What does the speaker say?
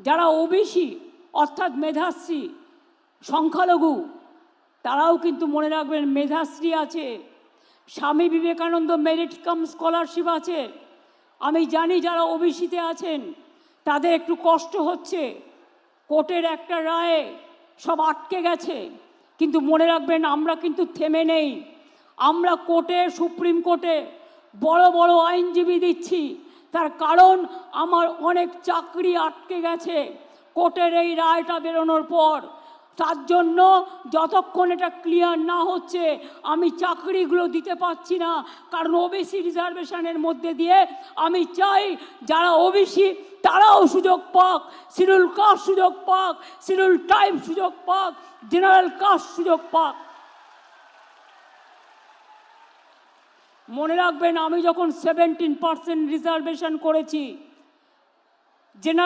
যারা ওবিসি অর্থাৎ মেধাশ্রী সংখ্যালঘু তারাও কিন্তু মনে রাখবেন মেধাশ্রী আছে, Swami Vivekananda merit cum scholarship আছে। আমি জানি যারা ওবিসিতে আছেন তাদের একটু কষ্ট হচ্ছে, কোর্টের একটা রায়ে সব আটকে গেছে, কিন্তু মনে রাখবেন আমরা কিন্তু থেমে নেই। আমরা কোর্টে, সুপ্রিম কোর্টে বড় বড় আইনজীবী দিচ্ছি, তার কারণ আমার অনেক চাকরি আটকে গেছে কোর্টের এই রায়টা বেরোনোর পর। তার জন্য যতক্ষণ এটা ক্লিয়ার না হচ্ছে আমি চাকরিগুলো দিতে পারছি না, কারণ ওবিসি রিজার্ভেশনের মধ্যে দিয়ে আমি চাই যারা ওবিসি তারাও সুযোগ পাক, শিডিউল কাস্ট সুযোগ পাক, শিডিউল ট্রাইব সুযোগ পাক, জেনারেল কাস্ট সুযোগ পাক। মনে রাখবেন আমি যখন 17% রিজার্ভেশন করেছি, জেনারেল